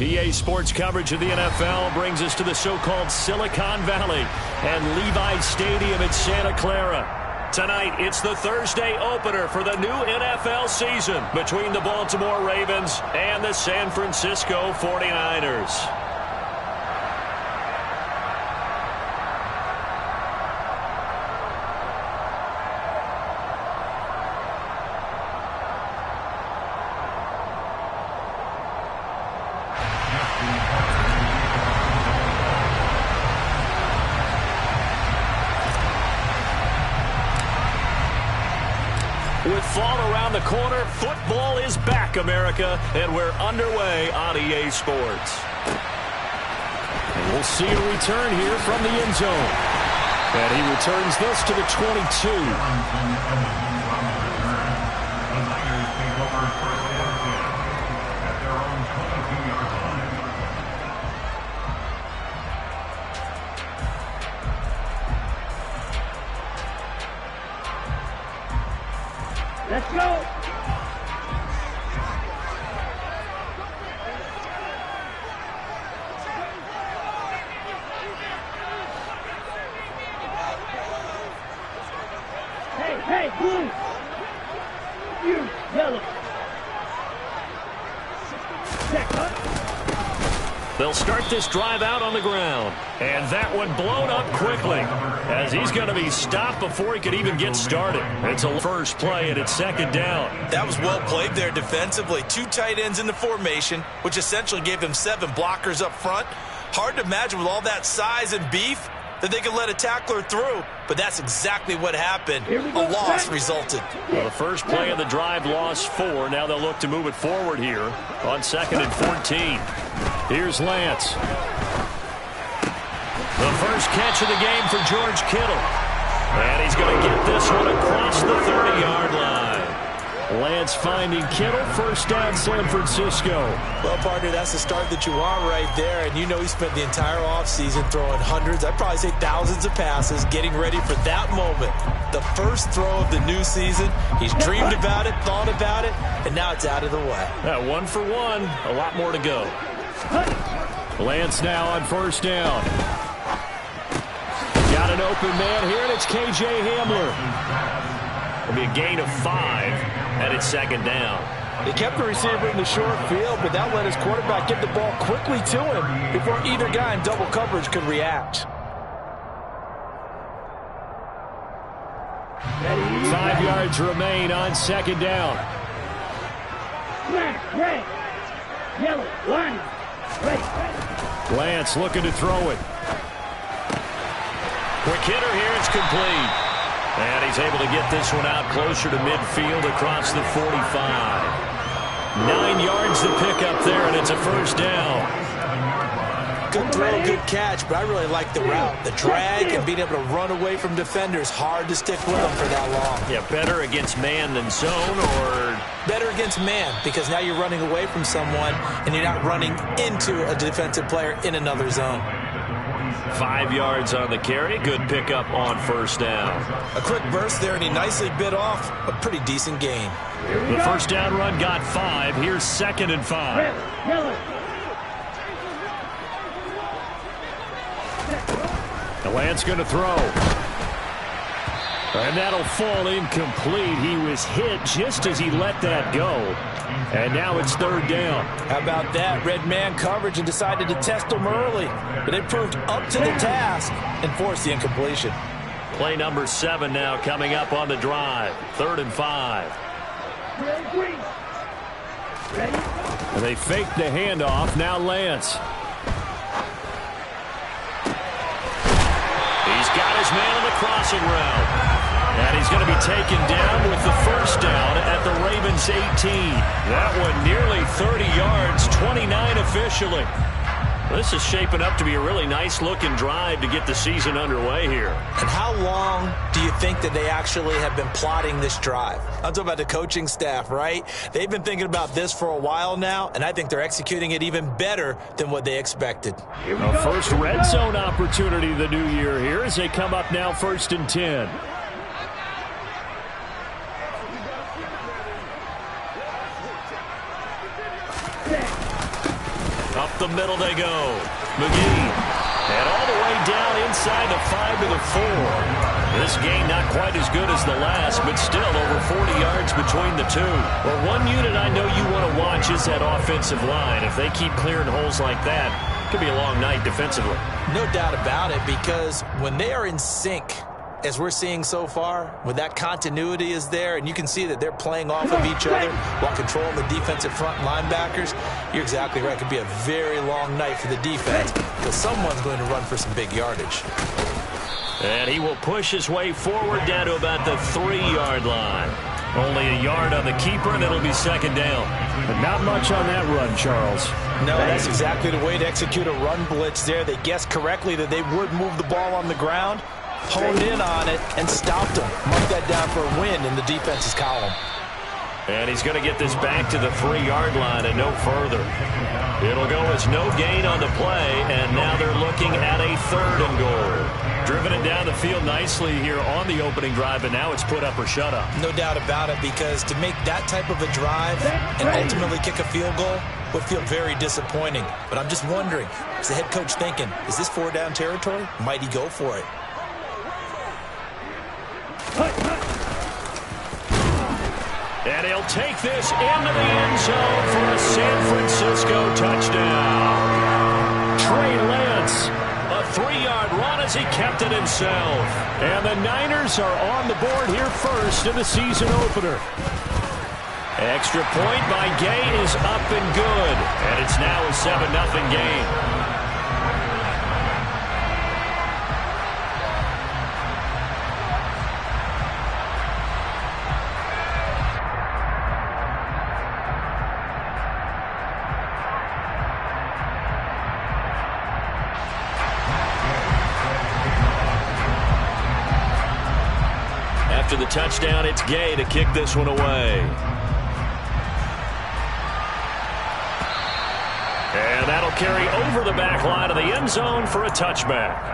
EA Sports coverage of the NFL brings us to the so-called Silicon Valley and Levi Stadium in Santa Clara. Tonight, it's the Thursday opener for the new NFL season between the Baltimore Ravens and the San Francisco 49ers. With fall around the corner, football is back, America, and we're underway on EA Sports. And we'll see a return here from the end zone. And he returns this to the 22. Let's go. Hey, blue. You, yellow. They'll start this drive out on the ground. And that one blown up quickly as he's going to be stopped before he could even get started. It's a first play and it's second down. That was well played there defensively. Two tight ends in the formation, which essentially gave them 7 blockers up front. Hard to imagine with all that size and beef that they could let a tackler through, but that's exactly what happened. A loss resulted. Well, the first play of the drive lost 4. Now they'll look to move it forward here on 2nd and 14. Here's Lance. The first catch of the game for George Kittle. And he's going to get this one across the 30-yard line. Lance finding Kittle, first down San Francisco. Well, partner, that's the start that you want right there. And you know he spent the entire offseason throwing hundreds, I'd probably say thousands of passes, getting ready for that moment. The first throw of the new season. He's dreamed about it, thought about it, and now it's out of the way. 1 for 1, a lot more to go. Lance now on first down. Got an open man here, and it's K.J. Hamler. It'll be a gain of 5, and it's second down. He kept the receiver in the short field, but that let his quarterback get the ball quickly to him before either guy in double coverage could react. 5 yards remain on second down. Red, yellow, line, red. Lance looking to throw it. Quick hitter here, it's complete. And he's able to get this one out closer to midfield across the 45. 9 yards to pick up there, and it's a first down. Good throw, good catch, but I really like the route. The drag and being able to run away from defenders, hard to stick with them for that long. Yeah, better against man than zone, or? Better against man, because now you're running away from someone, and you're not running into a defensive player in another zone. 5 yards on the carry. Good pickup on first down. A quick burst there, and he nicely bit off a pretty decent gain. The first down run got 5. Here's 2nd and 5. Red, yellow. The Lance going to throw. And that'll fall incomplete. He was hit just as he let that go. And now it's third down. How about that? Red man coverage and decided to test him early. But they proved up to the task and forced the incompletion. Play number 7 now coming up on the drive. 3rd and 5. And they fake the handoff. Now Lance. He's got his man on the crossing route. And he's going to be taken down with the first down at the Ravens 18. That one nearly 30 yards, 29 officially. This is shaping up to be a really nice-looking drive to get the season underway here. And how long do you think that they actually have been plotting this drive? I'm talking about the coaching staff, right? They've been thinking about this for a while now, and I think they're executing it even better than what they expected. A first red zone opportunity the new year here as they come up now 1st and 10. the middle they go. McGee. And all the way down inside the 5 to the 4. This game not quite as good as the last, but still over 40 yards between the two. Well, one unit I know you want to watch is that offensive line. If they keep clearing holes like that, it could be a long night defensively. No doubt about it, because when they are in sync, as we're seeing so far, when that continuity is there, and you can see that they're playing off of each other while controlling the defensive front linebackers, you're exactly right. It could be a very long night for the defense because someone's going to run for some big yardage. And he will push his way forward down to about the 3-yard line. Only a yard on the keeper, and it'll be second down. But not much on that run, Charles. No, that's exactly the way to execute a run blitz there. They guessed correctly that they would move the ball on the ground, honed in on it, and stopped them. Mark that down for a win in the defense's column. And he's going to get this back to the 3-yard line and no further. It'll go as no gain on the play, and now they're looking at a 3rd and goal. Driven it down the field nicely here on the opening drive, and now it's put up or shut up. No doubt about it, because to make that type of a drive and ultimately kick a field goal would feel very disappointing. But I'm just wondering, is the head coach thinking, is this 4-down territory? Might he go for it? And he'll take this into the end zone for a San Francisco touchdown. Trey Lance, a 3-yard run as he kept it himself. And the Niners are on the board here first in the season opener. Extra point by Gay is up and good. And it's now a 7-0 game. After the touchdown, it's Gay to kick this one away. And that'll carry over the back line of the end zone for a touchback.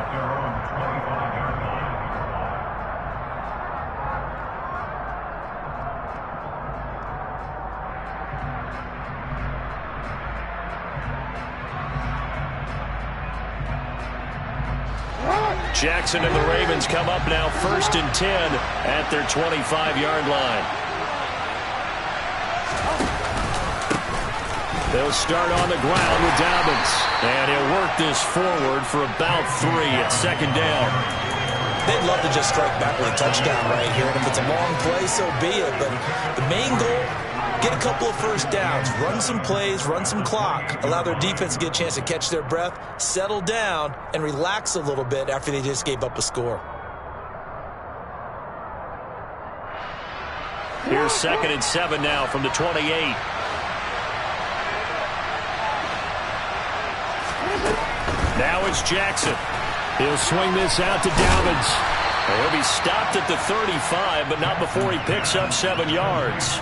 Jackson and the Ravens come up now 1st and 10 at their 25-yard line. They'll start on the ground with Dobbins. And he'll work this forward for about 3 at 2nd down. They'd love to just strike back with a touchdown right here. And if it's a long play, so be it. But the main goal, get a couple of first downs, run some plays, run some clock, allow their defense to get a chance to catch their breath, settle down, and relax a little bit after they just gave up a score. Here's 2nd and 7 now from the 28. Now it's Jackson. He'll swing this out to Dobbins. He'll be stopped at the 35, but not before he picks up 7 yards.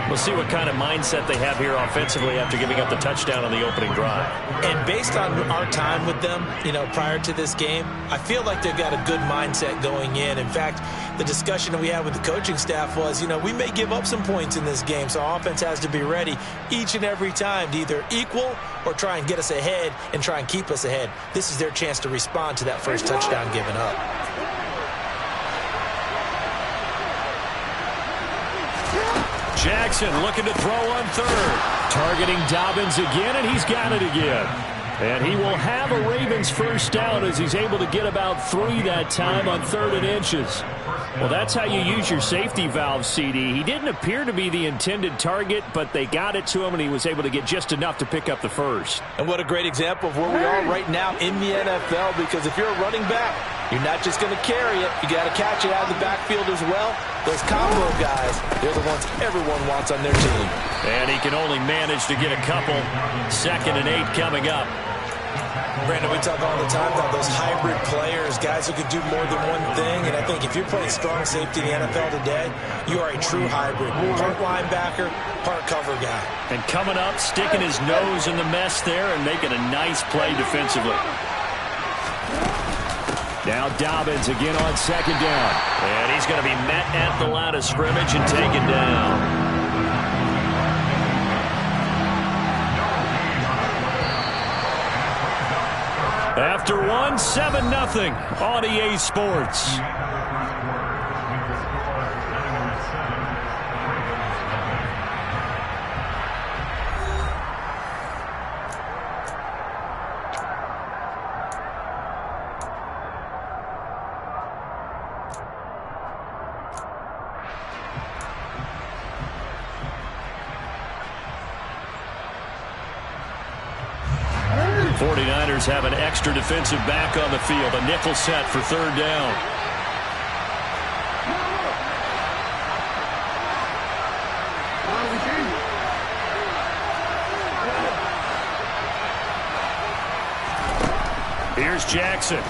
We'll see what kind of mindset they have here offensively after giving up the touchdown on the opening drive. And based on our time with them, prior to this game, I feel like they've got a good mindset going in. In fact, the discussion that we had with the coaching staff was, we may give up some points in this game, so our offense has to be ready each and every time to either equal or try and get us ahead and try and keep us ahead. This is their chance to respond to that first touchdown given up. Jackson looking to throw on 3rd. Targeting Dobbins again, and he's got it again. And he will have a Ravens first down as he's able to get about 3 that time on 3rd and inches. Well, that's how you use your safety valve, CD. He didn't appear to be the intended target, but they got it to him, and he was able to get just enough to pick up the first. And what a great example of where we are right now in the NFL, because if you're a running back, you're not just going to carry it. You got to catch it out of the backfield as well. Those combo guys, they're the ones everyone wants on their team. And he can only manage to get a couple. 2nd and 8 coming up. Brandon, we talk all the time about those hybrid players, guys who can do more than one thing. And I think if you're playing strong safety in the NFL today, you are a true hybrid. Part linebacker, part cover guy. And coming up, sticking his nose in the mess there and making a nice play defensively. Now Dobbins again on 2nd down. And he's going to be met at the line of scrimmage and taken down. After one, 7-0 on EA Sports. Have an extra defensive back on the field. A nickel set for third down. Here's Jackson.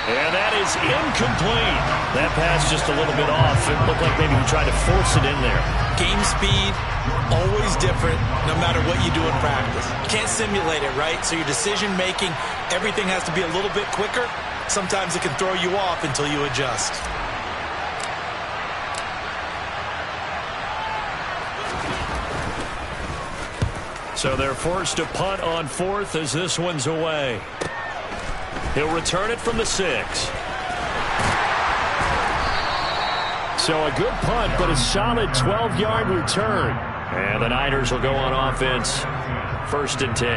And that is incomplete. That pass just a little bit off. It looked like maybe he tried to force it in there. Game speed, always different, no matter what you do in practice. You can't simulate it, right? So your decision-making, everything has to be a little bit quicker. Sometimes it can throw you off until you adjust. So they're forced to punt on fourth as this one's away. He'll return it from the 6. So a good punt, but a solid 12-yard return. And the Niners will go on offense. 1st and 10.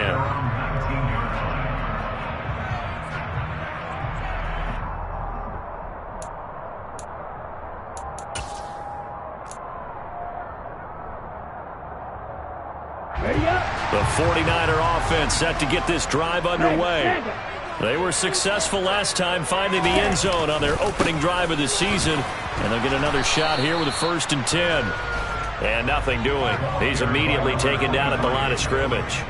The 49er offense set to get this drive underway. They were successful last time finding the end zone on their opening drive of the season. And they'll get another shot here with a 1st and 10. And nothing doing. He's immediately taken down at the line of scrimmage.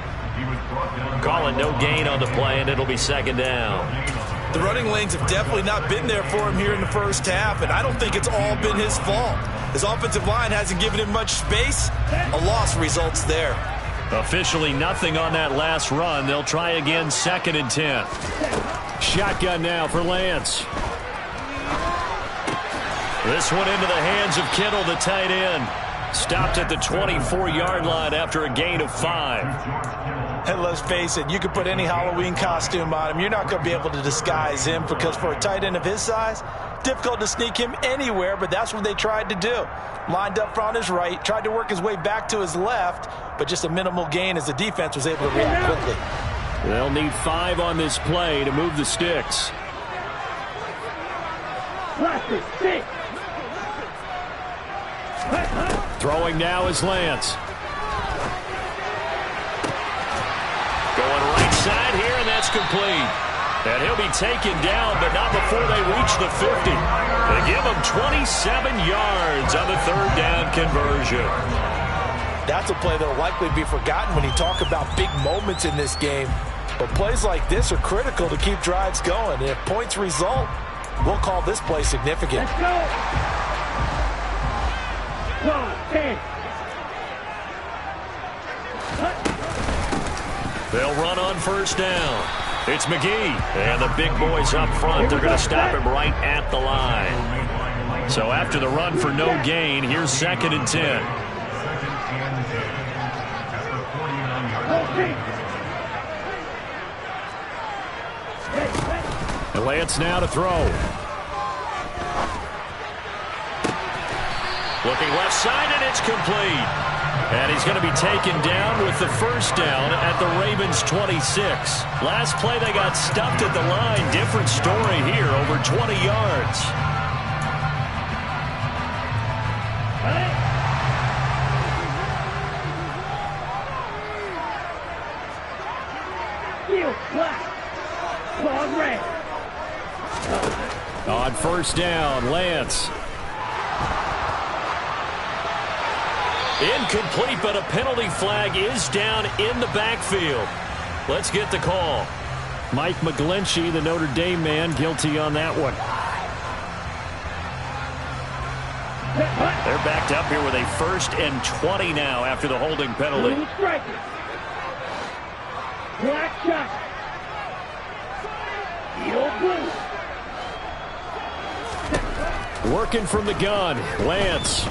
Call it no gain on the play, and it'll be 2nd down. The running lanes have definitely not been there for him here in the first half, and I don't think it's all been his fault. His offensive line hasn't given him much space. A loss results there. Officially nothing on that last run. They'll try again, 2nd and 10. Shotgun now for Lance. This one into the hands of Kittle, the tight end. Stopped at the 24-yard line after a gain of 5. And let's face it, you can put any Halloween costume on him. You're not going to be able to disguise him because for a tight end of his size, difficult to sneak him anywhere, but that's what they tried to do. Lined up on his right, tried to work his way back to his left, but just a minimal gain as the defense was able to react quickly. They'll need 5 on this play to move the sticks. Throwing now is Lance. Going right side here, and that's complete. And he'll be taken down, but not before they reach the 50. They give him 27 yards on the 3rd down conversion. That's a play that will likely be forgotten when you talk about big moments in this game. But plays like this are critical to keep drives going. And if points result, we'll call this play significant. Let's go. 10. They'll run on 1st down. It's McGee. And the big boys up front. They're going to stop him right at the line. So after the run for no gain, here's 2nd and 10. And Lance now to throw. Looking left side, and it's complete. And he's going to be taken down with the 1st down at the Ravens' 26. Last play, they got stuffed at the line. Different story here, over 20 yards. On 1st down, Lance. Incomplete, but a penalty flag is down in the backfield. Let's get the call. Mike McGlinchey, the Notre Dame man, guilty on that one. They're backed up here with a 1st and 20 now after the holding penalty. Black shot. Working from the gun, Lance.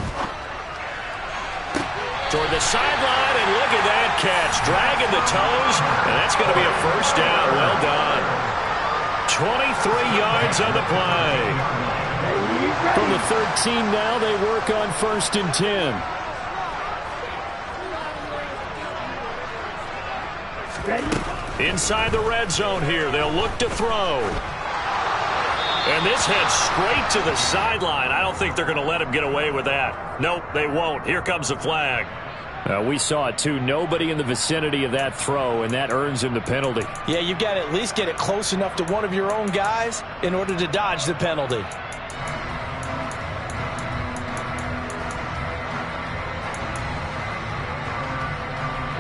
toward the sideline, and look at that catch. Dragging the toes, and that's going to be a first down. Well done. 23 yards on the play. From the 13 now, they work on 1st and 10. Inside the red zone here, they'll look to throw. And this heads straight to the sideline. I don't think they're going to let him get away with that. Nope, they won't. Here comes the flag. We saw it, too. Nobody in the vicinity of that throw, and that earns him the penalty. Yeah, you've got to at least get it close enough to one of your own guys in order to dodge the penalty.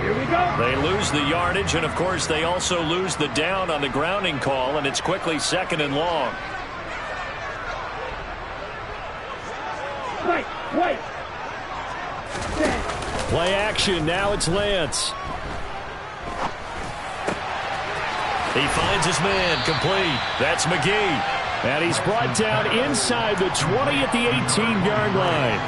Here we go. They lose the yardage, and, of course, they also lose the down on the grounding call, and it's quickly 2nd and long. Wait. Play action. Now it's Lance. He finds his man. Complete. That's McGee. And he's brought down inside the 20 at the 18-yard line.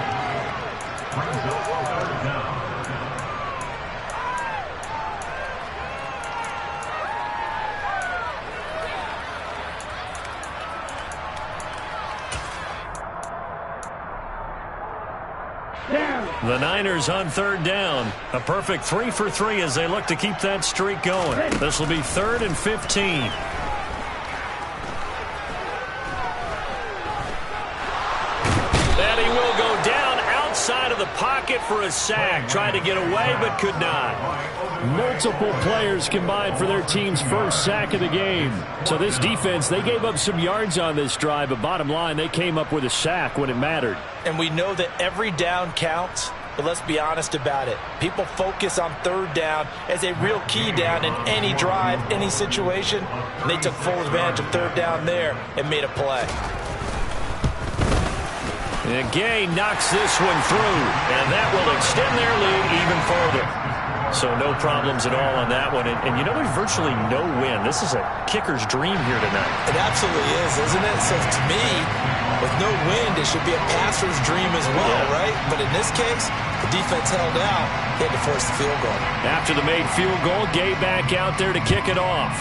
The Niners on 3rd down. A perfect 3 for 3 as they look to keep that streak going. This will be 3rd and 15. And he will go down outside of the pocket for a sack. Tried to get away but could not. Multiple players combined for their team's first sack of the game. So this defense, they gave up some yards on this drive, but bottom line, they came up with a sack when it mattered. And we know that every down counts, but let's be honest about it. People focus on 3rd down as a real key down in any drive, any situation, and they took full advantage of 3rd down there and made a play. And Gay knocks this one through, and that will extend their lead even further. So no problems at all on that one. And you know, there's virtually no win. This is a kicker's dream here tonight. It absolutely is, isn't it? So to me, with no wind, it should be a passer's dream as well, right? But in this case, the defense held out. They had to force the field goal. After the made field goal, Gay back out there to kick it off.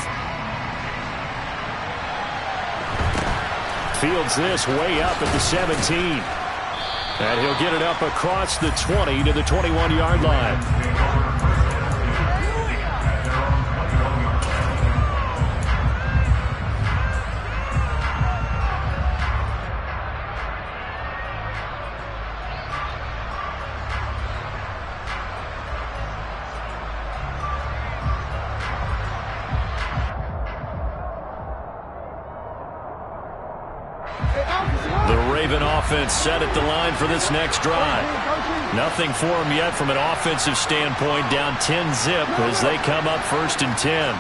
Fields this way up at the 17. And he'll get it up across the 20 to the 21-yard line. Offense set at the line for this next drive. Nothing for them yet from an offensive standpoint. Down 10-zip as they come up 1st and 10.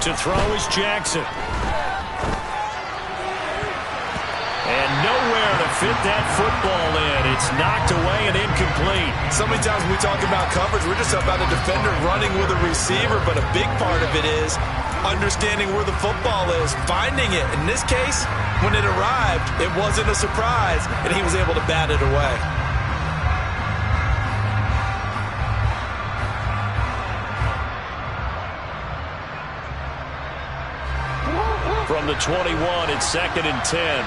To throw is Jackson. And nowhere to fit that football in. It's knocked away and incomplete. So many times when we talk about coverage, we're just about a defender running with a receiver, but a big part of it is understanding where the football is, finding it. In this case, when it arrived, it wasn't a surprise, and he was able to bat it away. From the 21, it's 2nd and 10.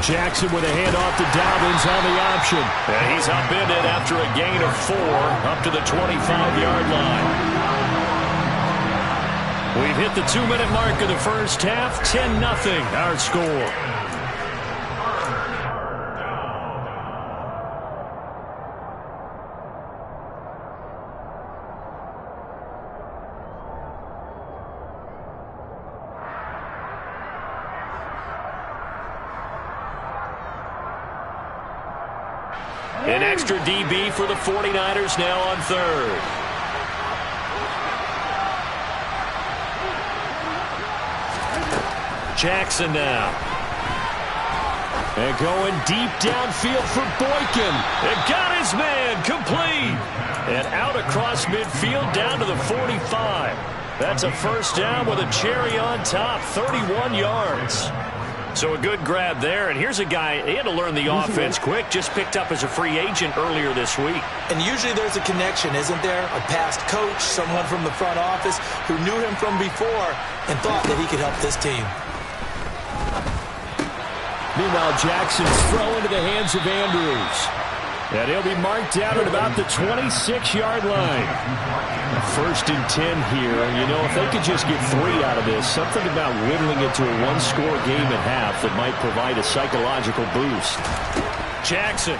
Jackson with a handoff to Dobbins on the option. And he's upended after a gain of 4 up to the 25-yard line. We've hit the 2-minute mark of the first half. 10-0 our score. An extra DB for the 49ers now on 3rd. Jackson now. And going deep downfield for Boykin. It got his man complete. And out across midfield down to the 45. That's a first down with a cherry on top, 31 yards. So a good grab there, and here's a guy, he had to learn the offense quick, just picked up as a free agent earlier this week. And usually there's a connection, isn't there? A past coach, someone from the front office who knew him from before and thought that he could help this team. Meanwhile, Jackson's throw into the hands of Andrews. And he'll be marked down at about the 26-yard line. First and 10 here. You know, if they could just get 3 out of this, something about whittling it to a one-score game at half that might provide a psychological boost. Jackson.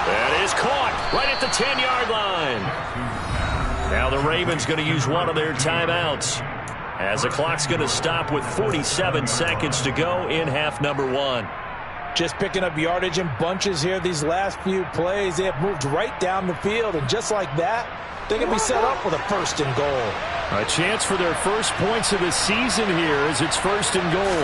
That is caught right at the 10-yard line. Now the Ravens going to use one of their timeouts, as the clock's going to stop with 47 seconds to go in half number 1. Just picking up yardage in bunches here these last few plays. They have moved right down the field, and just like that, they can be set up with a first and goal. A chance for their first points of the season here as it's first and goal.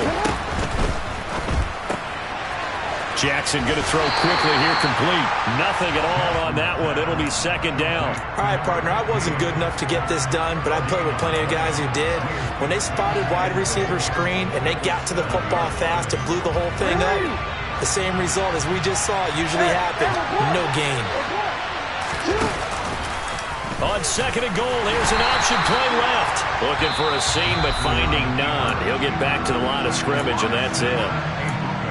Jackson going to throw quickly here, complete. Nothing at all on that one. It'll be second down. All right, partner, I wasn't good enough to get this done, but I played with plenty of guys who did. When they spotted wide receiver screen and they got to the football fast and blew the whole thing up, the same result as we just saw usually happened. No gain. On second and goal, there's an option play left. Looking for a seam, but finding none. He'll get back to the line of scrimmage, and that's it.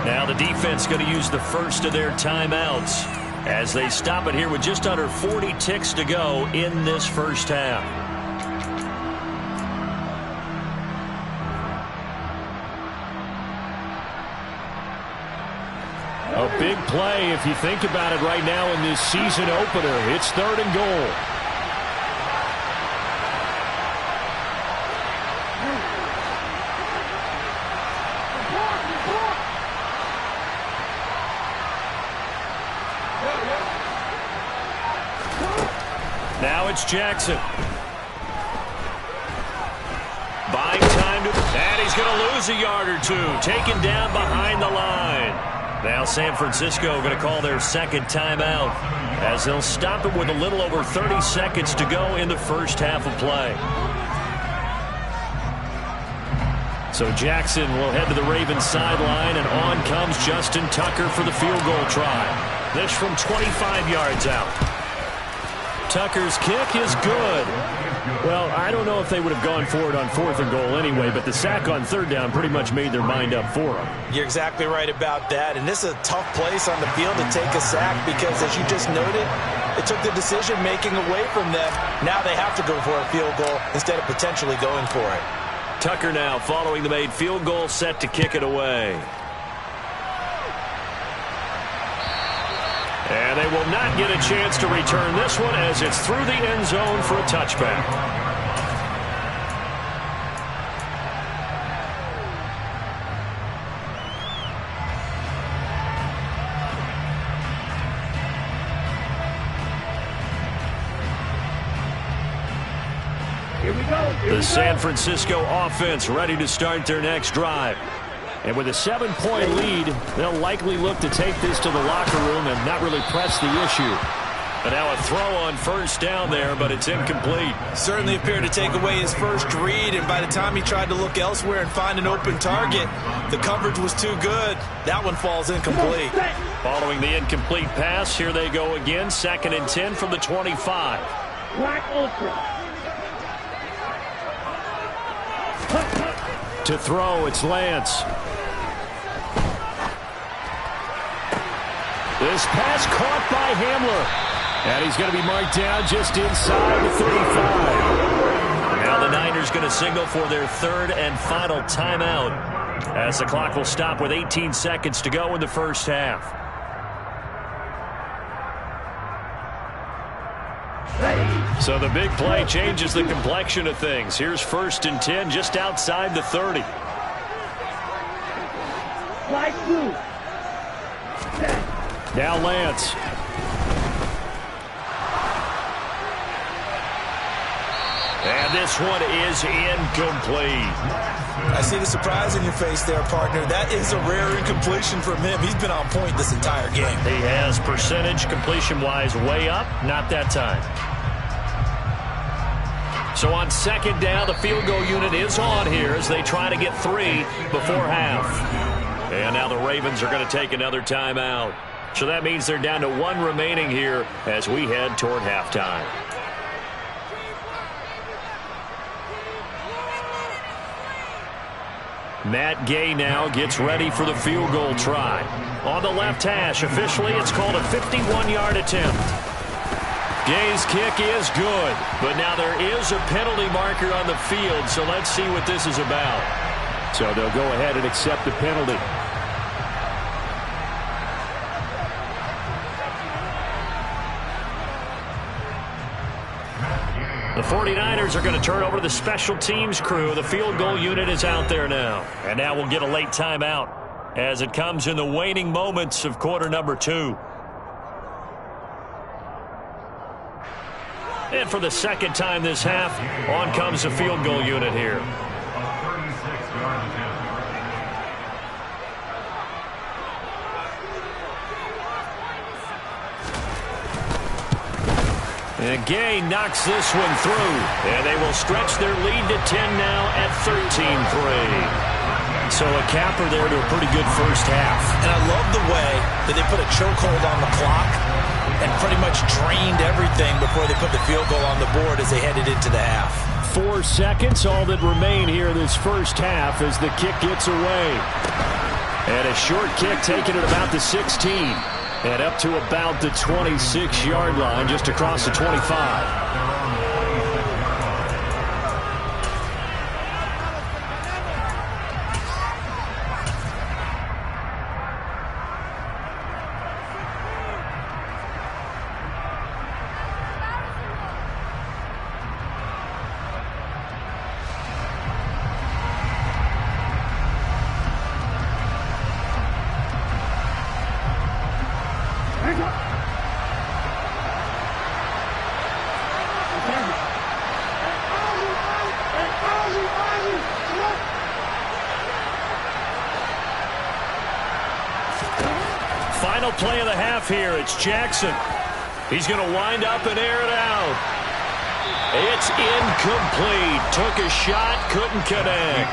Now the defense going to use the first of their timeouts as they stop it here with just under 40 ticks to go in this first half. A big play if you think about it right now in this season opener. It's third and goal. Now it's Jackson. Buying time to, and he's going to lose a yard or two. Taken down behind the line. Now San Francisco going to call their second timeout as they'll stop it with a little over 30 seconds to go in the first half of play. So Jackson will head to the Ravens sideline, and on comes Justin Tucker for the field goal try. This from 25 yards out. Tucker's kick is good. Well, I don't know if they would have gone for it on fourth and goal anyway, but the sack on third down pretty much made their mind up for them. You're exactly right about that, and this is a tough place on the field to take a sack because, as you just noted, it took the decision-making away from them. Now they have to go for a field goal instead of potentially going for it. Tucker now following the made field goal, set to kick it away. And they will not get a chance to return this one as it's through the end zone for a touchback. Here we go. The San Francisco offense ready to start their next drive. And with a 7-point lead, they'll likely look to take this to the locker room and not really press the issue. And now a throw on first down there, but it's incomplete. Certainly appeared to take away his first read, and by the time he tried to look elsewhere and find an open target, the coverage was too good. That one falls incomplete. Following the incomplete pass, here they go again. 2nd and 10 from the 25. To throw, it's Lance. This pass caught by Hamler. And he's going to be marked down just inside the 35. Now the Niners going to signal for their third and final timeout as the clock will stop with 18 seconds to go in the first half. So the big play changes the complexion of things. Here's 1st and 10 just outside the 30. Now Lance. And this one is incomplete. I see the surprise in your face there, partner. That is a rare incompletion from him. He's been on point this entire game. He has percentage completion-wise way up. Not that time. So on second down, the field goal unit is on here as they try to get 3 before half. And now the Ravens are going to take another timeout. So that means they're down to 1 remaining here as we head toward halftime. Matt Gay now gets ready for the field goal try. On the left hash, officially it's called a 51-yard attempt. Gay's kick is good, but now there is a penalty marker on the field, so let's see what this is about. So they'll go ahead and accept the penalty. The 49ers are going to turn over to the special teams crew. The field goal unit is out there now. And now we'll get a late timeout as it comes in the waning moments of quarter number 2. And for the second time this half, on comes the field goal unit here. And Gay knocks this one through. And they will stretch their lead to 10 now at 13-3. So a capper there to a pretty good first half. And I love the way that they put a chokehold on the clock and pretty much drained everything before they put the field goal on the board as they headed into the half. 4 seconds, all that remain here in this first half as the kick gets away. And a short kick taken at about the 16. And up to about the 26-yard line, just across the 25. Final play of the half here. It's Jackson. He's going to wind up and air it out. It's incomplete. Took a shot, couldn't connect.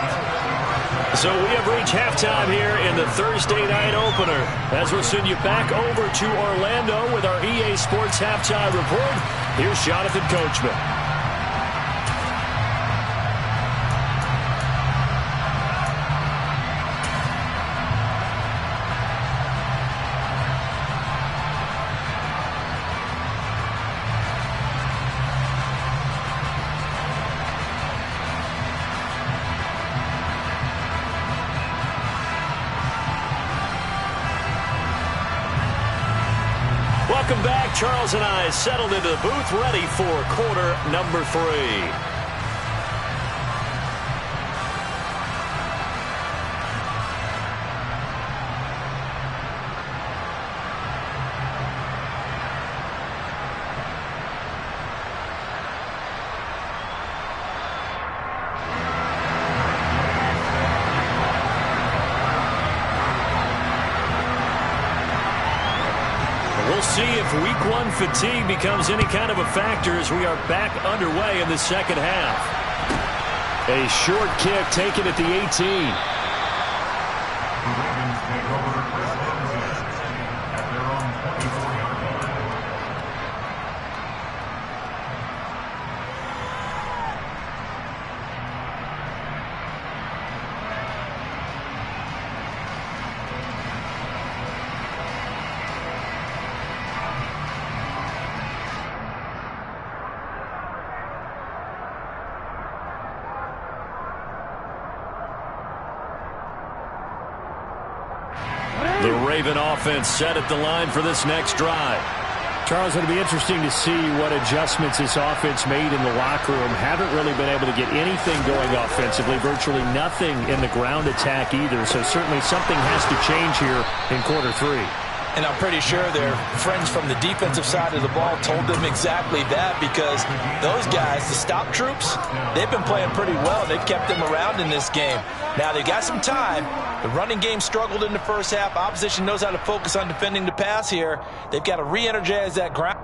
So we have reached halftime here in the Thursday night opener. As we'll send you back over to Orlando with our EA Sports Halftime Report, here's Jonathan Coachman. Welcome back. Charles and I settled into the booth, ready for quarter number 3. See if week 1 fatigue becomes any kind of a factor as we are back underway in the second half. A short kick taken at the 18. The Raven offense set at the line for this next drive. Charles, it'll be interesting to see what adjustments this offense made in the locker room. Haven't really been able to get anything going offensively, virtually nothing in the ground attack either. So certainly something has to change here in quarter 3. And I'm pretty sure their friends from the defensive side of the ball told them exactly that, because those guys, the stop troops, they've been playing pretty well. They've kept them around in this game. Now they've got some time. The running game struggled in the first half. Opposition knows how to focus on defending the pass here. They've got to re-energize that ground.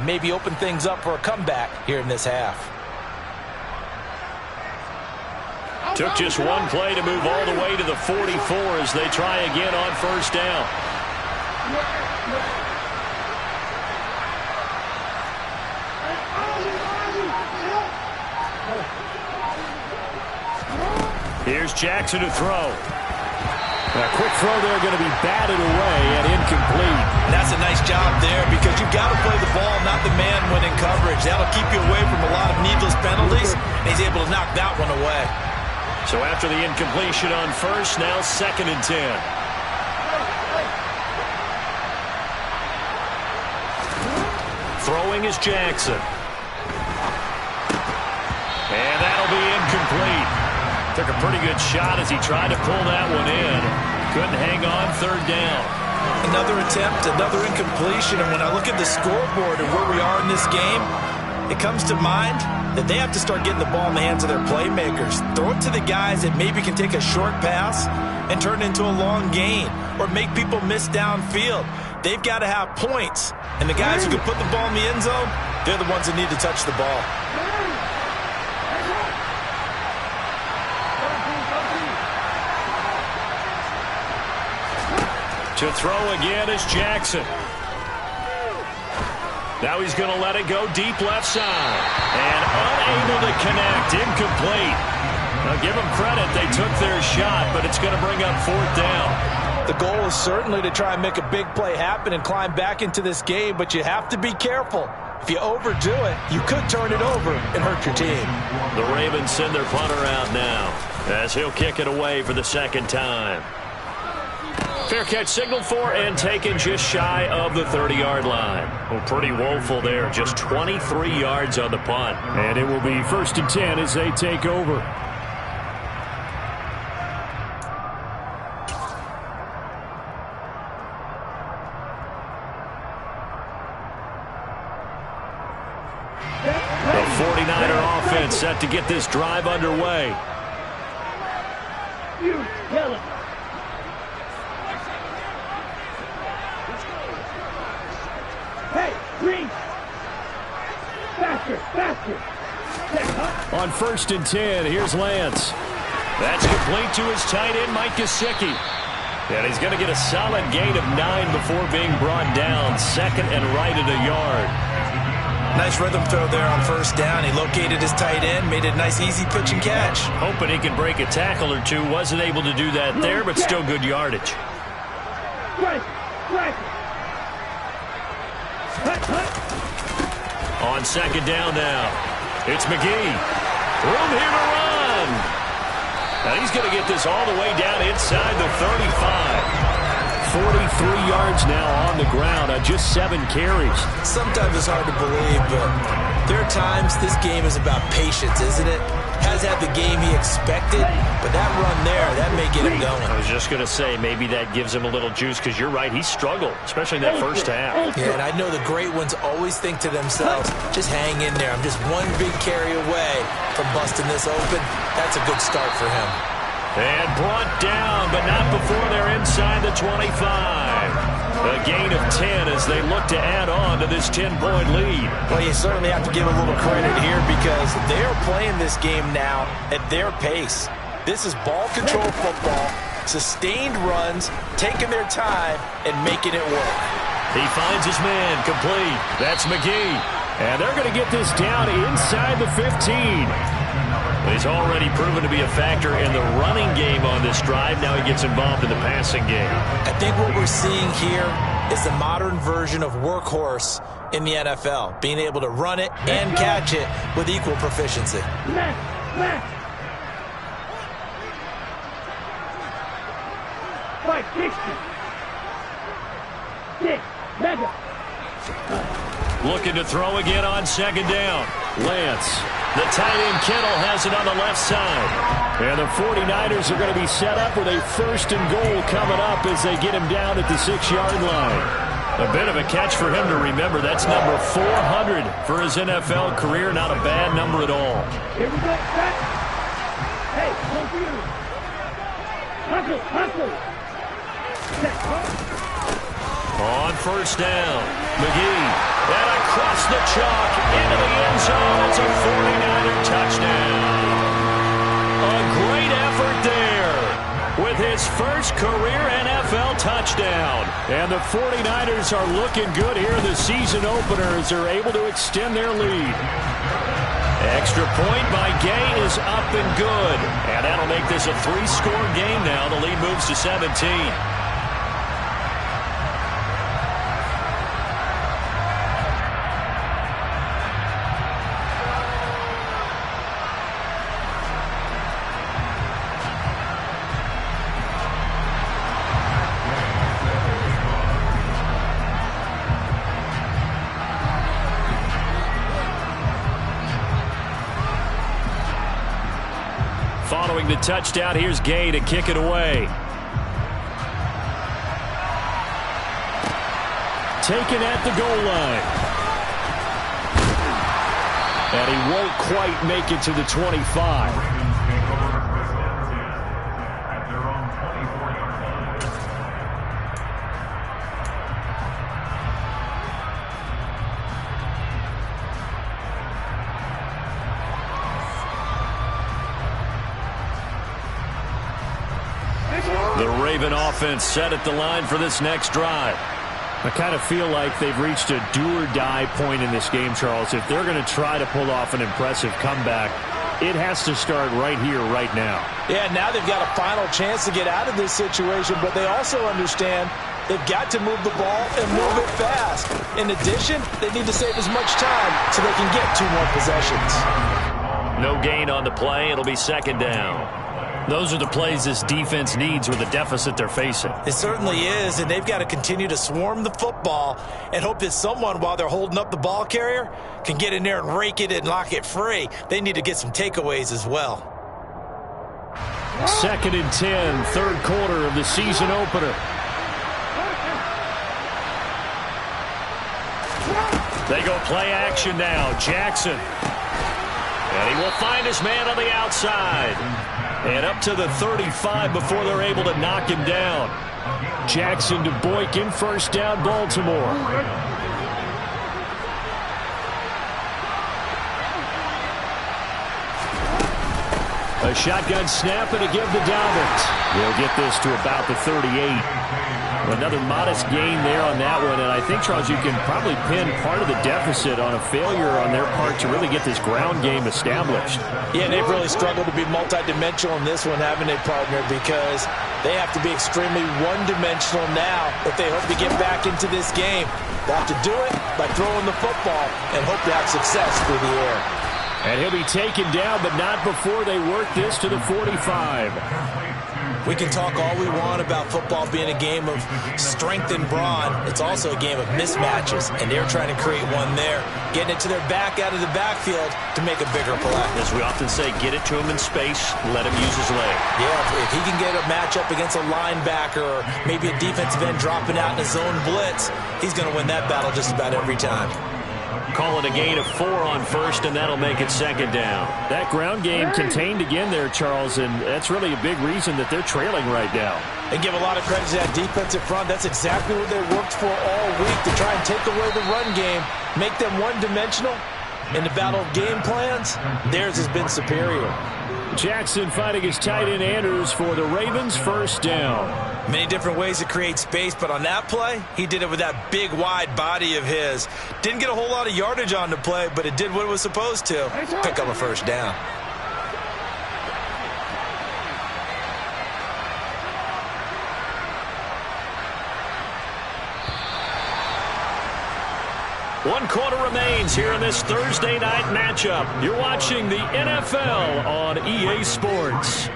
maybe open things up for a comeback here in this half. Took just one play to move all the way to the 44 as they try again on first down. Here's Jackson to throw. A quick throw there going to be batted away and incomplete. That's a nice job there because you've got to play the ball, not the man when in coverage. That'll keep you away from a lot of needless penalties, and he's able to knock that one away. So after the incompletion on first, now 2nd and 10. Throwing is Jackson. And that'll be incomplete. Took a pretty good shot as he tried to pull that one in. Couldn't hang on 3rd down. Another attempt, another incompletion, and when I look at the scoreboard and where we are in this game, it comes to mind that they have to start getting the ball in the hands of their playmakers. Throw it to the guys that maybe can take a short pass and turn it into a long gain or make people miss downfield. They've got to have points, and the guys who can put the ball in the end zone, they're the ones that need to touch the ball. To throw again is Jackson. Now he's going to let it go deep left side. And unable to connect. Incomplete. Now give them credit. They took their shot, but it's going to bring up 4th down. The goal is certainly to try and make a big play happen and climb back into this game, but you have to be careful. If you overdo it, you could turn it over and hurt your team. The Ravens send their punter out now as he'll kick it away for the 2nd time. Fair catch signaled for and taken just shy of the 30-yard line. Well, pretty woeful there. Just 23 yards on the punt. And it will be 1st and 10 as they take over. The 49er offense set to get this drive underway. You tell him. Hey, Green! Faster, faster! On 1st and 10, here's Lance. That's complete to his tight end, Mike Gesicki. And he's going to get a solid gain of 9 before being brought down. 2nd and right at a yard. Nice rhythm throw there on 1st down. He located his tight end, made it a nice easy pitch and catch. Hoping he can break a tackle or two. Wasn't able to do that there, but still good yardage. On 2nd down now, it's McGee. Room here to run. And he's going to get this all the way down inside the 35. 43 yards now on the ground on just 7 carries. Sometimes it's hard to believe, but there are times this game is about patience, isn't it? Has had the game he expected, but that run there, that may get him going. I was just going to say, maybe that gives him a little juice, because you're right, he struggled, especially in that first half. Yeah, and I know the great ones always think to themselves, just hang in there. I'm just one big carry away from busting this open. That's a good start for him. And brought down, but not before they're inside the 25. A gain of 10 as they look to add on to this 10-point lead. Well, you certainly have to give a little credit here because they are playing this game now at their pace. This is ball control football, sustained runs, taking their time, and making it work. He finds his man, complete. That's McGee. And they're going to get this down inside the 15. He's already proven to be a factor in the running game on this drive. Now he gets involved in the passing game. I think what we're seeing here is the modern version of workhorse in the NFL, being able to run it and catch it with equal proficiency. Looking to throw again on 2nd down. Lance. The tight end Kittle has it on the left side. And the 49ers are going to be set up with a 1st and goal coming up as they get him down at the 6-yard line. A bit of a catch for him to remember. That's number 400 for his NFL career. Not a bad number at all. Here we go. Back. Hey, come for you. Hustle, hustle. On first down, McGee. And across the chalk into the end zone. It's a 49er touchdown. A great effort there with his first career NFL touchdown. And the 49ers are looking good here in the season opener as they're able to extend their lead. Extra point by Gay is up and good. And that'll make this a 3-score game now. The lead moves to 17. Following the touchdown, here's Gay to kick it away. Taken at the goal line. And he won't quite make it to the 25. The Raven offense set at the line for this next drive. I kind of feel like they've reached a do-or-die point in this game, Charles. If they're going to try to pull off an impressive comeback, it has to start right here, right now. Yeah, now they've got a final chance to get out of this situation, but they also understand they've got to move the ball and move it fast. In addition, they need to save as much time so they can get 2 more possessions. No gain on the play. It'll be second down. Those are the plays this defense needs with the deficit they're facing. It certainly is, and they've got to continue to swarm the football and hope that someone, while they're holding up the ball carrier, can get in there and rake it and lock it free. They need to get some takeaways as well. Second and 10, third quarter of the season opener. They go play action now. Jackson. And he will find his man on the outside. And up to the 35 before they're able to knock him down. Jackson to Boykin, first down, Baltimore. A shotgun snap and a give to Dalvin. They'll get this to about the 38. Another modest gain there on that one, and I think, Charles, you can probably pin part of the deficit on a failure on their part to really get this ground game established. Yeah, they've really struggled to be multidimensional in this one, haven't they, partner, because they have to be extremely one-dimensional now if they hope to get back into this game. They have to do it by throwing the football and hope to have success through the air. And he'll be taken down, but not before they work this to the 45. We can talk all we want about football being a game of strength and brawn. It's also a game of mismatches, and they're trying to create one there, getting it to their back out of the backfield to make a bigger play. As we often say, get it to him in space, let him use his leg. Yeah, if he can get a matchup against a linebacker or maybe a defensive end dropping out in a zone blitz, he's going to win that battle just about every time. Call it a gain of 4 on first, and that'll make it second down. That ground game contained again there, Charles, and that's really a big reason that they're trailing right now. They give a lot of credit to that defensive front. That's exactly what they worked for all week, to try and take away the run game, make them one-dimensional. In the battle of game plans, theirs has been superior. Jackson fighting his tight end Andrews for the Ravens, first down. Many different ways to create space, but on that play, he did it with that big, wide body of his. Didn't get a whole lot of yardage on the play, but it did what it was supposed to. Pick up a first down. One quarter remains here in this Thursday night matchup. You're watching the NFL on EA Sports.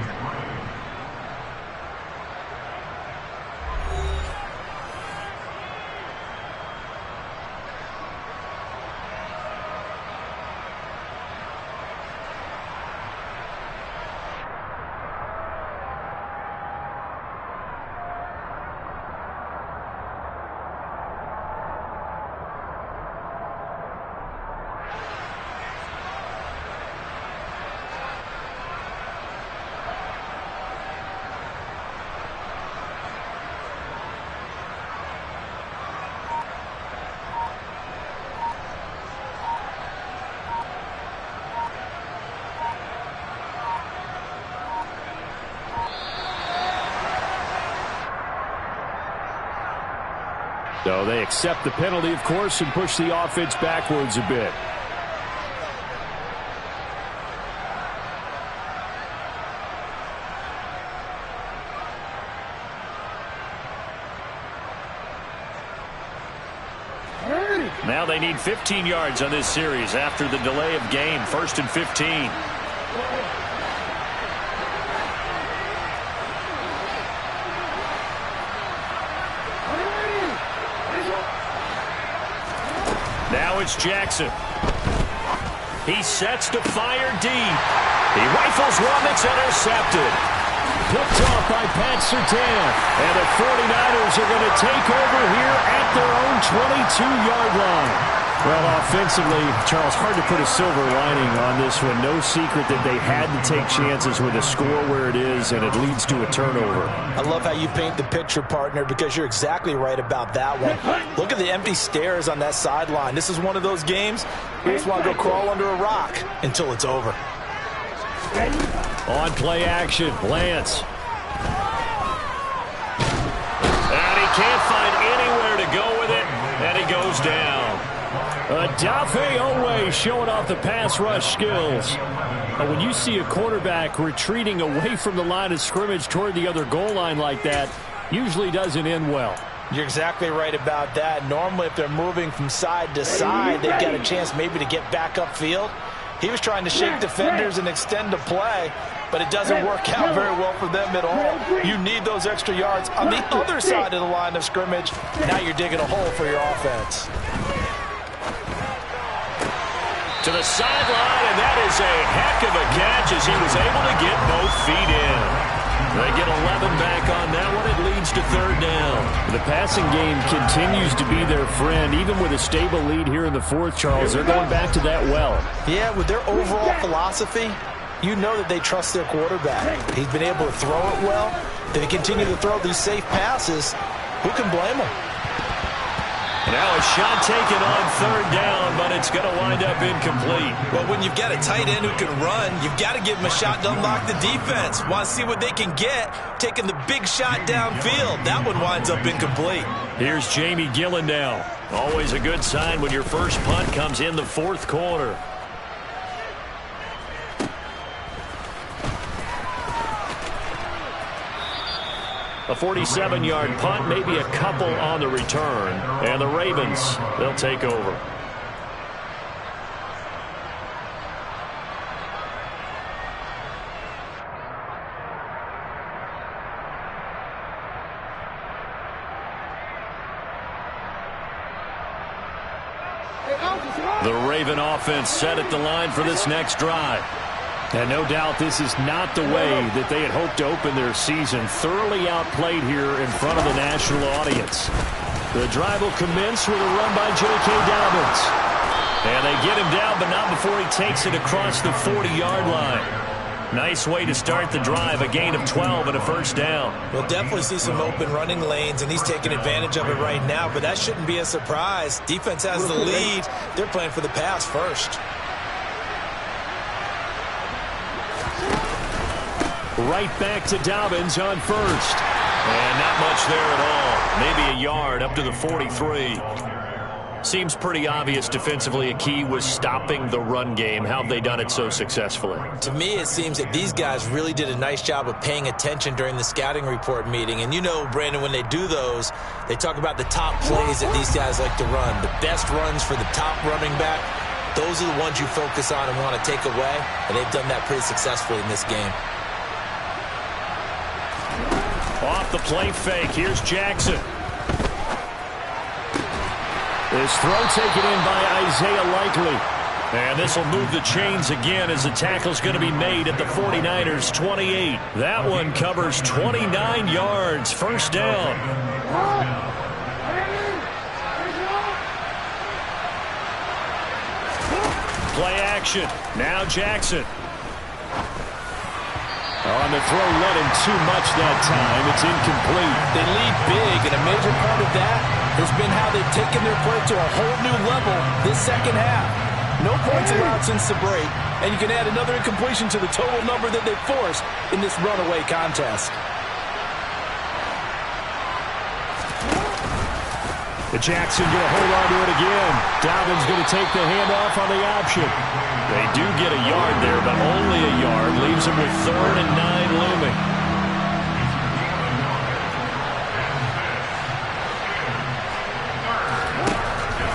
So they accept the penalty, of course, and push the offense backwards a bit. Now they need 15 yards on this series after the delay of game. 1st and 15. Now it's Jackson. He sets to fire deep. He rifles one that's intercepted. Picked off by Pat Surtain. And the 49ers are going to take over here at their own 22-yard line. Well, offensively, Charles, hard to put a silver lining on this one. No secret that they had to take chances with a score where it is, and it leads to a turnover. I love how you paint the picture, partner, because you're exactly right about that one. Look at the empty stairs on that sideline. This is one of those games you just want to go crawl under a rock until it's over. On play action, Lance. And he can't find anywhere to go with it, and he goes down. Odafe Oweh showing off the pass rush skills. When you see a quarterback retreating away from the line of scrimmage toward the other goal line like that, usually doesn't end well. You're exactly right about that. Normally, if they're moving from side to side, they've got a chance maybe to get back upfield. He was trying to shake defenders and extend the play, but it doesn't work out very well for them at all. You need those extra yards on the other side of the line of scrimmage. Now you're digging a hole for your offense. To the sideline, and that is a heck of a catch as he was able to get both feet in. They get 11 back on that one. It leads to 3rd down. The passing game continues to be their friend. Even with a stable lead here in the 4th, Charles, they're going back to that well. Yeah, with their overall philosophy, you know that they trust their quarterback. He's been able to throw it well. They continue to throw these safe passes. Who can blame them? Now a shot taken on 3rd down, but it's going to wind up incomplete. Well, when you've got a tight end who can run, you've got to give him a shot to unlock the defense. Want to see what they can get, taking the big shot downfield. That one winds up incomplete. Here's Jamie Gillen now. Always a good sign when your first punt comes in the 4th quarter. A 47-yard punt, maybe a couple on the return. And the Ravens, they'll take over. The Raven offense set at the line for this next drive. And no doubt this is not the way that they had hoped to open their season. Thoroughly outplayed here in front of the national audience. The drive will commence with a run by J.K. Dobbins. And they get him down, but not before he takes it across the 40-yard line. Nice way to start the drive, a gain of 12 and a 1st down. We'll definitely see some open running lanes, and he's taking advantage of it right now, but that shouldn't be a surprise. Defense has the lead. They're playing for the pass first. Right back to Dobbins on 1st. And not much there at all. Maybe a yard up to the 43. Seems pretty obvious defensively a key was stopping the run game. How have they done it so successfully? To me, it seems that these guys really did a nice job of paying attention during the scouting report meeting. And you know, Brandon, when they do those, they talk about the top plays that these guys like to run. The best runs for the top running back, those are the ones you focus on and want to take away. And they've done that pretty successfully in this game. Off the play fake, here's Jackson. This throw taken in by Isaiah Likely. And this will move the chains again as the tackle's going to be made at the 49ers 28. That one covers 29 yards. 1st down. Play action. Now Jackson. On the throw, led him too much that time. It's incomplete. They lead big, and a major part of that has been how they've taken their play to a whole new level this second half. No points allowed since the break, and you can add another incompletion to the total number that they've forced in this runaway contest. Jackson going to hold on to it again. Dobbins going to take the handoff on the option. They do get a yard there, but only a yard. Leaves them with 3rd and 9 looming.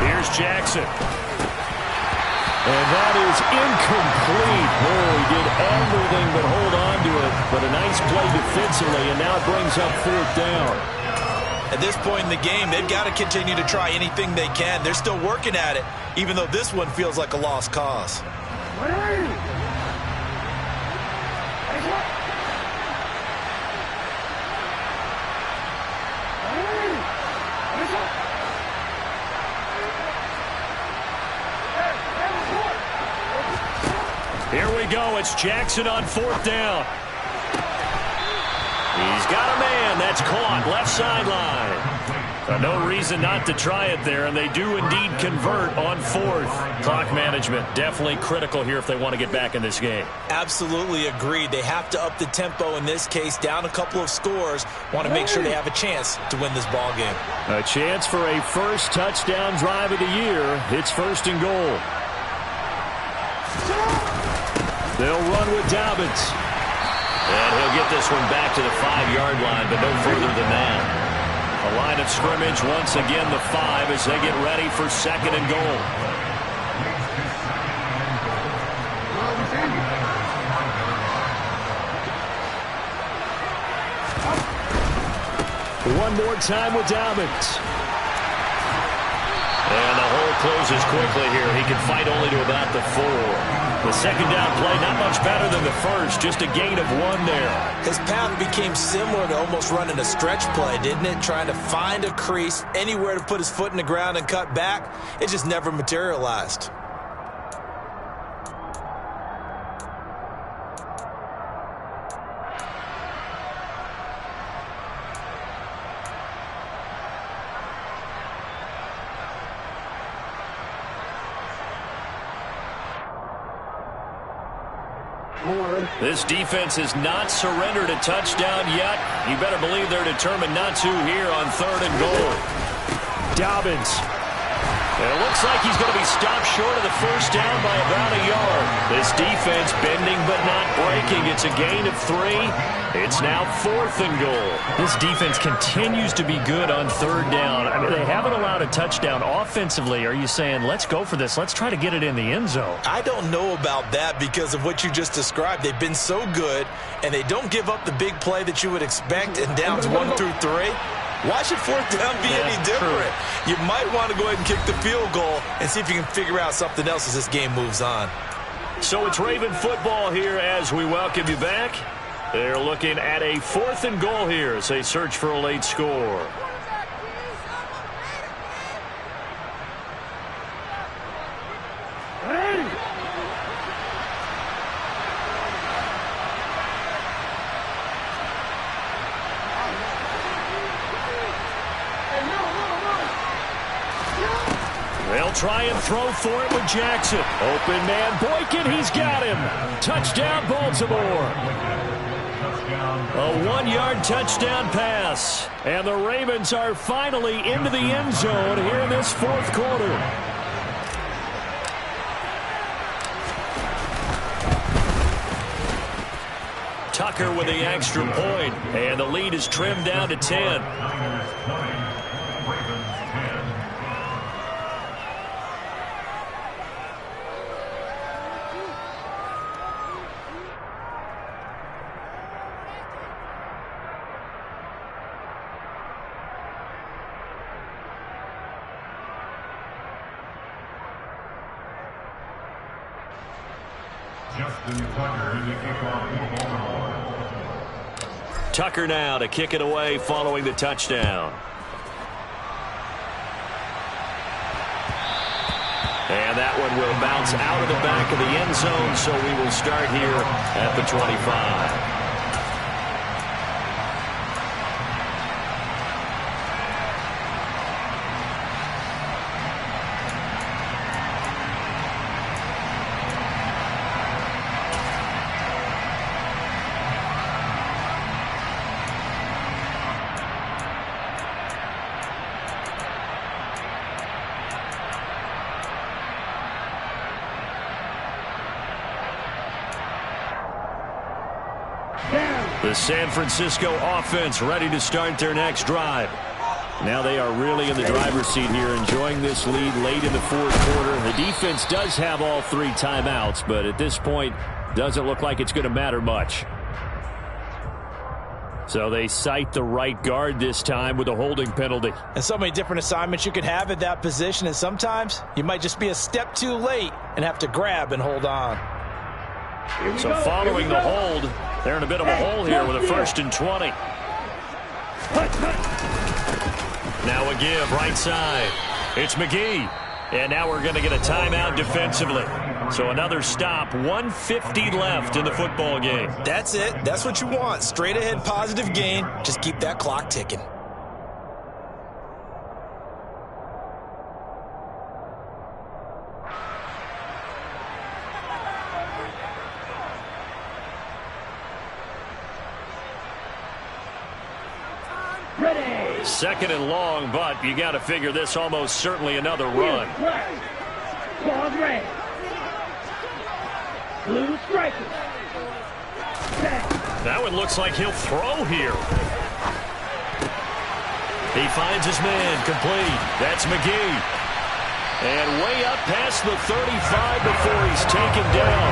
Here's Jackson. And that is incomplete. Oh, he did everything but hold on to it. But a nice play defensively, and now it brings up 4th down. At this point in the game, they've got to continue to try anything they can. They're still working at it, even though this one feels like a lost cause. Here we go. It's Jackson on 4th down. He's got a man. That's caught. Left sideline. No reason not to try it there, and they do indeed convert on 4th. Clock management definitely critical here if they want to get back in this game. Absolutely agreed. They have to up the tempo in this case, down a couple of scores. Want to make sure they have a chance to win this ball game. A chance for a first touchdown drive of the year. It's 1st and goal. They'll run with Dobbins. And he'll get this one back to the 5-yard line, but no further than that. A line of scrimmage once again, the 5, as they get ready for 2nd and goal. One more time with Dobbins. And the hole closes quickly here. He can fight only to about the 4. The 2nd down play, not much better than the first. Just a gain of 1 there. His path became similar to almost running a stretch play, didn't it? Trying to find a crease, anywhere to put his foot in the ground and cut back. It just never materialized. This defense has not surrendered a touchdown yet. You better believe they're determined not to here on 3rd and goal. Dobbins. And it looks like he's going to be stopped short of the 1st down by about a yard. This defense bending but not breaking. It's a gain of 3. It's now 4th and goal. This defense continues to be good on 3rd down. I mean, they haven't allowed a touchdown offensively. Are you saying, let's go for this, let's try to get it in the end zone? I don't know about that because of what you just described. They've been so good, and they don't give up the big play that you would expect in downs 1 through 3. Why should 4th down be any different? True. You might want to go ahead and kick the field goal and see if you can figure out something else as this game moves on. So it's Raven football here as we welcome you back. They're looking at a 4th and goal here as they search for a late score. They'll try and throw for it with Jackson. Open man, Boykin, he's got him. Touchdown, Baltimore. A 1-yard touchdown pass. And the Ravens are finally into the end zone here in this 4th quarter. Tucker with the extra point, and the lead is trimmed down to 10. Tucker now to kick it away following the touchdown. And that one will bounce out of the back of the end zone, so we will start here at the 25. The San Francisco offense ready to start their next drive. Now they are really in the driver's seat here, enjoying this lead late in the fourth quarter. The defense does have all 3 timeouts, but at this point, doesn't look like it's going to matter much. So they cite the right guard this time with a holding penalty. And so many different assignments you can have at that position, and sometimes you might just be a step too late and have to grab and hold on. So following the hold, they're in a bit of a hole here with a 1st and 20. Now a give right side. It's McGee. And now we're going to get a timeout defensively. So another stop, 1:50 left in the football game. That's it. That's what you want. Straight ahead positive gain. Just keep that clock ticking. Ready. 2nd and long, but you got to figure this almost certainly another run. Ball red. Blue striker. That one looks like he'll throw here. He finds his man, complete. That's McGee. And way up past the 35 before he's taken down.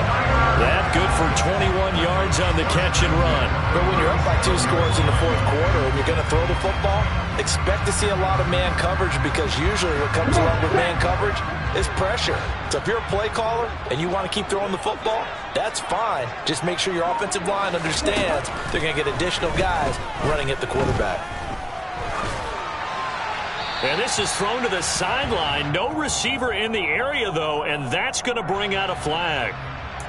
That good for 21 yards on the catch and run. But when you're up by 2 scores in the fourth quarter and you're going to throw the football, expect to see a lot of man coverage, because usually what comes along with man coverage is pressure. So if you're a play caller and you want to keep throwing the football, that's fine. Just make sure your offensive line understands they're going to get additional guys running at the quarterback. And this is thrown to the sideline. No receiver in the area, though, and that's going to bring out a flag.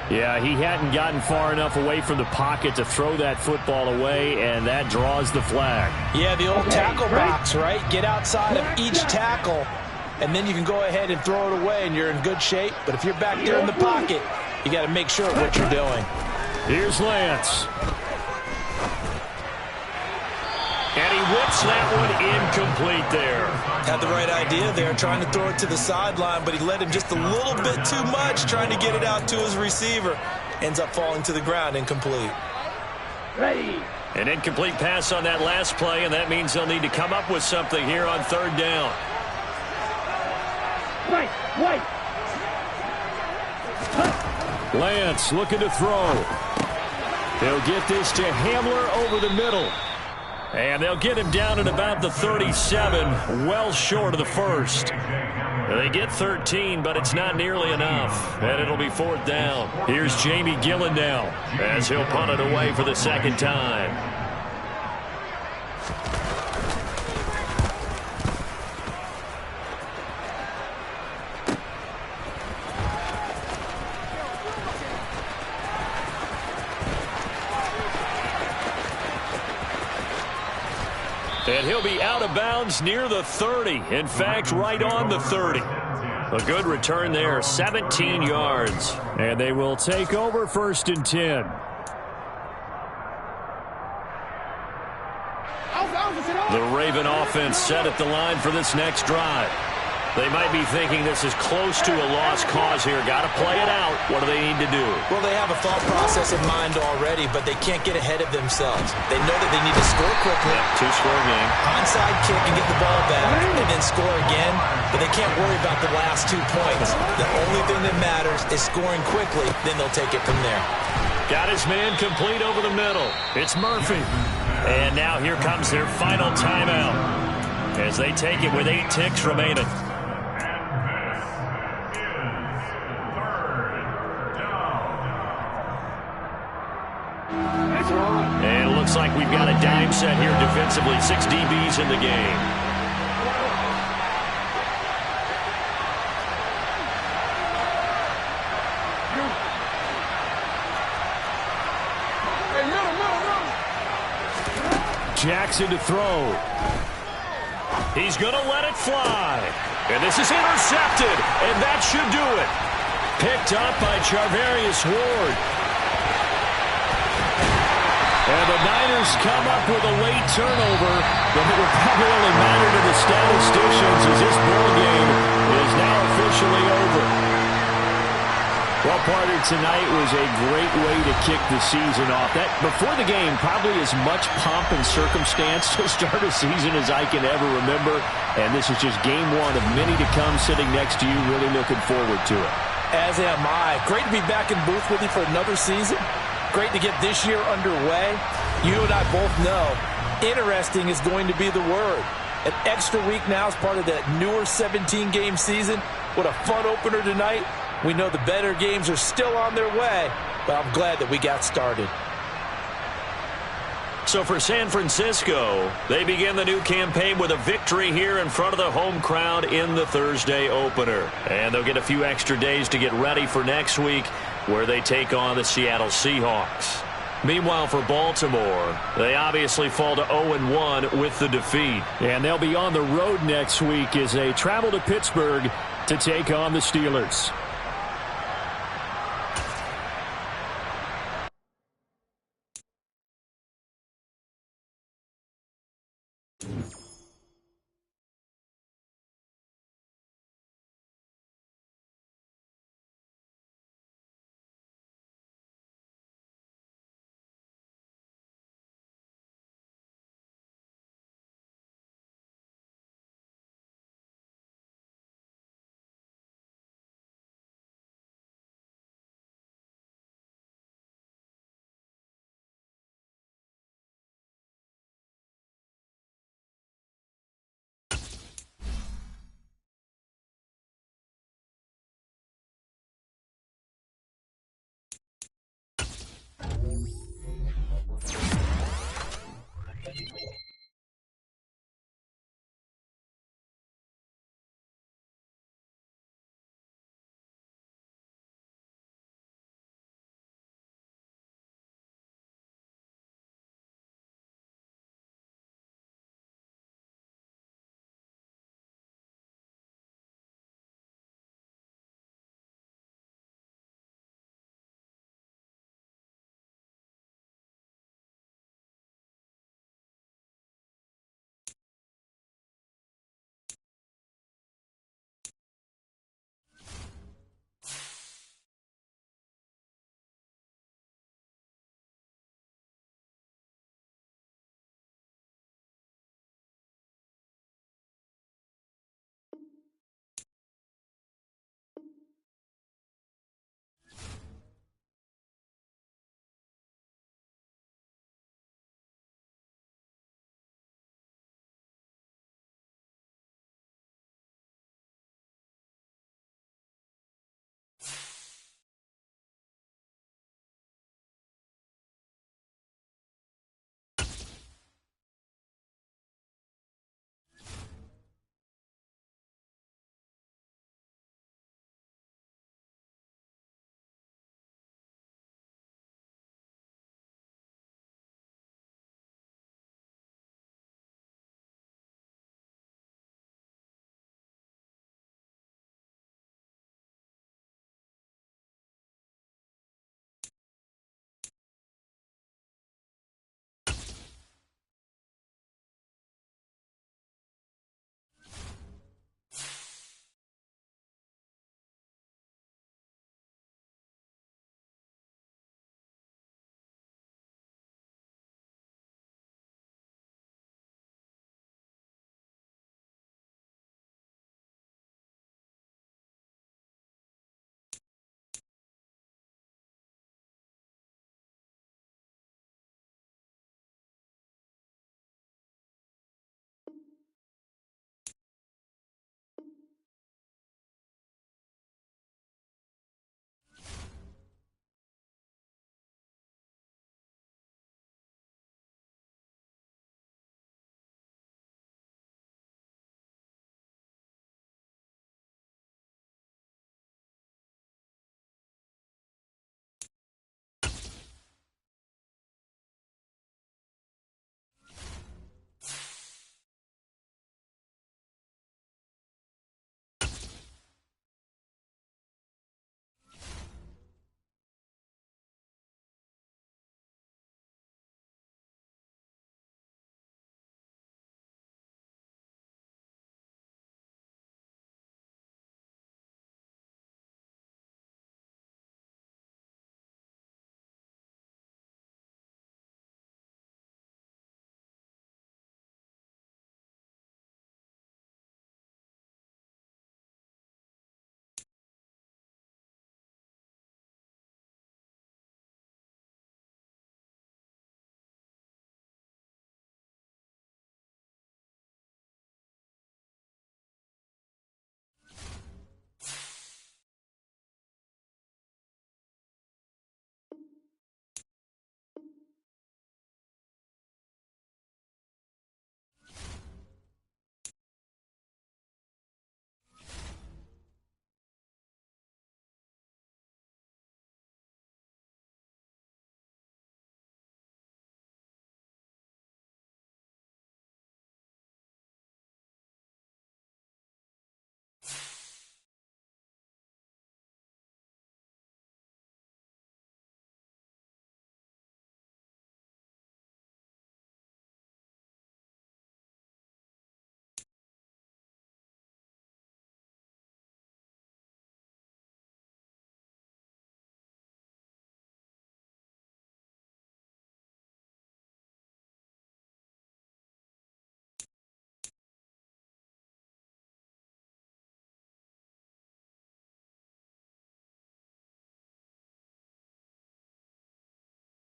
Yeah, he hadn't gotten far enough away from the pocket to throw that football away, and that draws the flag. Yeah, the old tackle box, right? Get outside of each tackle, and then you can go ahead and throw it away, and you're in good shape. But if you're back there in the pocket, you got to make sure of what you're doing. Here's Lance. And he whips that one incomplete there. Had the right idea there, trying to throw it to the sideline, but he let him just a little bit too much, trying to get it out to his receiver. Ends up falling to the ground, incomplete. Ready. An incomplete pass on that last play, and that means they'll need to come up with something here on 3rd down. White. Lance looking to throw. They'll get this to Hamler over the middle. And they'll get him down at about the 37, well short of the 1st. They get 13, but it's not nearly enough, and it'll be 4th down. Here's Jamie Gillen now, as he'll punt it away for the 2nd time. And he'll be out of bounds near the 30. In fact, right on the 30. A good return there, 17 yards. And they will take over 1st and 10. The Raven offense set at the line for this next drive. They might be thinking this is close to a lost cause here. Got to play it out. What do they need to do? Well, they have a thought process in mind already, but they can't get ahead of themselves. They know that they need to score quickly. Yep, 2-score game. Onside kick and get the ball back, and then score again. But they can't worry about the last 2 points. The only thing that matters is scoring quickly. Then they'll take it from there. Got his man complete over the middle. It's Murphy. And now here comes their final timeout as they take it with 8 ticks remaining. And it looks like we've got a dime set here defensively. 6 DBs in the game. Jackson to throw. He's going to let it fly. And this is intercepted. And that should do it. Picked up by Charvarius Ward. And the Niners come up with a late turnover, but it will probably only matter to the statisticians as this ball game is now officially over. Well, partner, tonight was a great way to kick the season off. That before the game, probably as much pomp and circumstance to start a season as I can ever remember. And this is just game one of many to come sitting next to you. Really looking forward to it. As am I. Great to be back in booth with you for another season. Great to get this year underway. You and I both know interesting is going to be the word. An extra week now as part of that newer 17-game season. What a fun opener tonight. We know the better games are still on their way, but I'm glad that we got started. So for San Francisco, they begin the new campaign with a victory here in front of the home crowd in the Thursday opener. And they'll get a few extra days to get ready for next week, where they take on the Seattle Seahawks. Meanwhile, for Baltimore, they obviously fall to 0-1 with the defeat. And they'll be on the road next week as they travel to Pittsburgh to take on the Steelers.